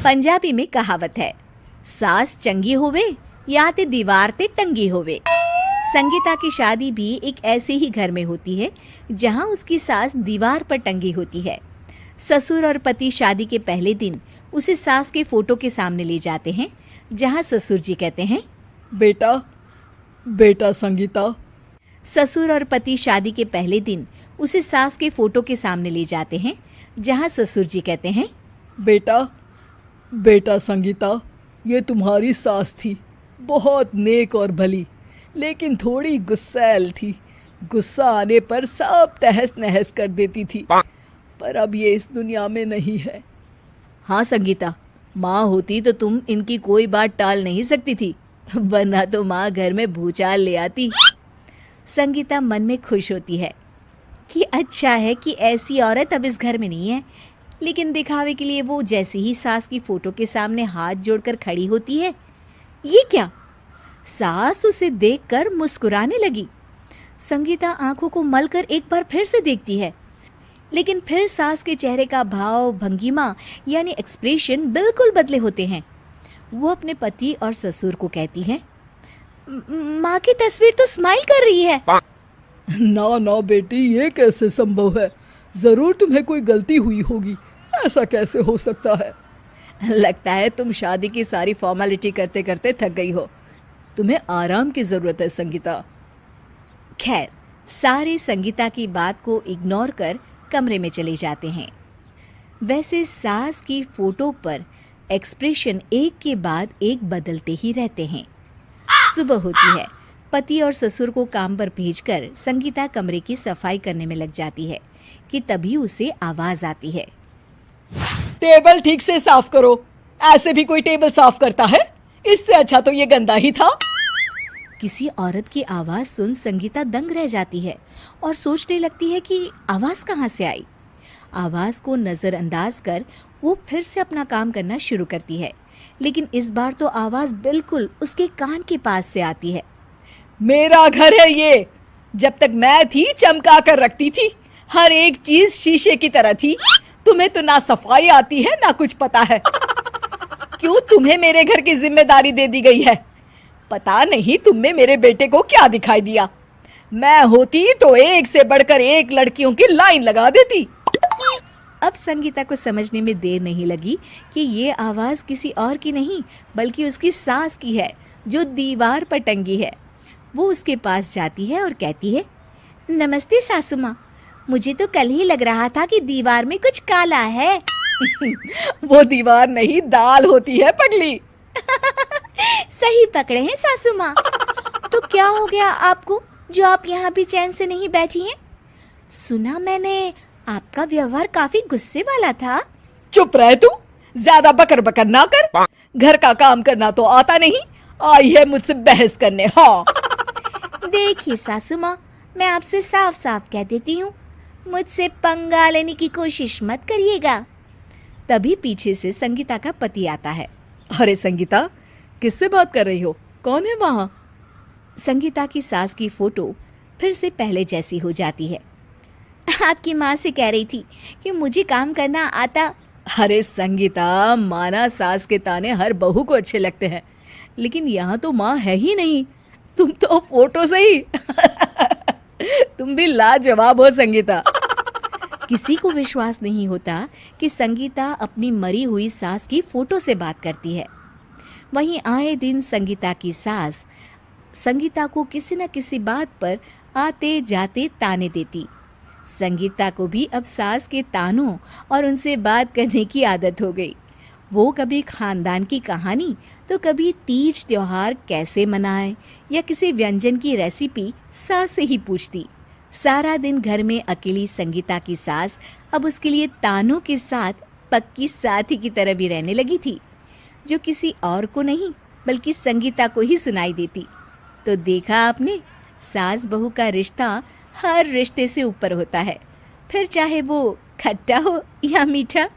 पंजाबी में कहावत है, सास चंगी होवे या ते दीवार ते टंगी होवे। संगीता की शादी भी एक ऐसे ही घर में होती है जहां उसकी सास दीवार पर टंगी होती है। ससुर और पति शादी के पहले दिन उसे सास के फोटो के सामने ले जाते हैं, जहां ससुर जी कहते हैं, बेटा बेटा संगीता। ससुर और पति शादी के पहले दिन उसे सास के फोटो के सामने ले जाते हैं, जहां ससुर जी कहते हैं, बेटा बेटा संगीता, ये तुम्हारी सास थी, बहुत नेक और भली, लेकिन थोड़ी गुस्सैल थी। गुस्सा आने पर सब तहस नहस कर देती थी, पर अब ये इस दुनिया में नहीं है। हाँ संगीता, माँ होती तो तुम इनकी कोई बात टाल नहीं सकती थी, वरना तो माँ घर में भूचाल ले आती। संगीता मन में खुश होती है कि अच्छा है कि ऐसी औरत अब इस घर में नहीं है, लेकिन दिखावे के लिए वो जैसे ही सास की फोटो के सामने हाथ जोड़कर खड़ी होती है, ये क्या? सास उसे देखकर मुस्कुराने लगी। संगीता आंखों को मलकर एक बार फिर से देखती है, लेकिन फिर सास के चेहरे का भाव, भंगिमा यानी एक्सप्रेशन बिल्कुल बदले होते हैं। वो अपने पति और ससुर को कहती है, माँ की तस्वीर तो स्माइल कर रही है। ना ना बेटी, ये कैसे संभव है? जरूर तुम्हें कोई गलती हुई होगी, ऐसा कैसे हो सकता है? लगता है तुम शादी की सारी फॉर्मेलिटी करते करते थक गई हो, तुम्हें आराम की जरूरत है संगीता। खैर, सारे संगीता की बात को इग्नोर कर कमरे में चले जाते हैं। वैसे सास की फोटो पर एक्सप्रेशन एक के बाद एक बदलते ही रहते हैं। सुबह होती है, पति और ससुर को काम पर भेजकर संगीता कमरे की सफाई करने में लग जाती है कि तभी उसे आवाज आती है, टेबल ठीक से साफ करो। ऐसे भी कोई टेबल साफ करता है? इससे अच्छा तो ये गंदा ही था। किसी औरत की आवाज सुन संगीता दंग रह जाती है और सोचने लगती है कि आवाज कहाँ से आई। आवाज को नजरअंदाज कर वो फिर से अपना काम करना शुरू करती है, लेकिन इस बार तो आवाज बिल्कुल उसके कान के पास से आती है। मेरा घर है ये, जब तक मैं थी चमका कर रखती थी, हर एक चीज शीशे की तरह थी। तुम्हें तो ना सफाई आती है ना कुछ पता है। क्यों तुम्हें मेरे घर की जिम्मेदारी दे दी गई है? पता नहीं तुम में मेरे बेटे को क्या दिखाई दिया। मैं होती तो एक से बढ़कर एक लड़कियों की लाइन लगा देती। अब संगीता को समझने में देर नहीं लगी कि ये आवाज किसी और की नहीं बल्कि उसकी सास की है, जो दीवार पर टंगी है। वो उसके पास जाती है और कहती है, नमस्ते सासू माँ, मुझे तो कल ही लग रहा था कि दीवार में कुछ काला है। वो दीवार नहीं, दाल होती है पगली। सही पकड़े हैं सासू माँ। तो क्या हो गया आपको जो आप यहाँ भी चैन से नहीं बैठी हैं? सुना मैंने आपका व्यवहार काफी गुस्से वाला था। चुप रह तू, ज्यादा बकर बकर ना कर। घर का काम करना तो आता नहीं, आई है मुझसे बहस करने। हाँ देखिए सासू माँ, मैं आपसे साफ साफ कह देती हूँ, मुझसे पंगा लेने की कोशिश मत करिएगा। तभी पीछे से संगीता का पति आता है। अरे संगीता, किससे बात कर रही हो? कौन है वहाँ? संगीता की सास की फोटो फिर से पहले जैसी हो जाती है। आपकी माँ से कह रही थी कि मुझे काम करना आता। अरे संगीता, माना सास के ताने हर बहू को अच्छे लगते हैं, लेकिन यहाँ तो माँ है ही नहीं, तुम तो फोटो से ही। तुम भी लाजवाब हो संगीता। किसी को विश्वास नहीं होता कि संगीता अपनी मरी हुई सास की फोटो से बात करती है। वहीं आए दिन संगीता की सास संगीता को किसी न किसी बात पर आते जाते ताने देती। संगीता को भी अब सास के तानों और उनसे बात करने की आदत हो गई। वो कभी खानदान की कहानी तो कभी तीज त्योहार कैसे मनाए या किसी व्यंजन की रेसिपी सास से ही पूछती। सारा दिन घर में अकेली संगीता की सास अब उसके लिए तानों के साथ पक्की साथी की तरह भी रहने लगी थी, जो किसी और को नहीं बल्कि संगीता को ही सुनाई देती। तो देखा आपने, सास बहू का रिश्ता हर रिश्ते से ऊपर होता है, फिर चाहे वो खट्टा हो या मीठा।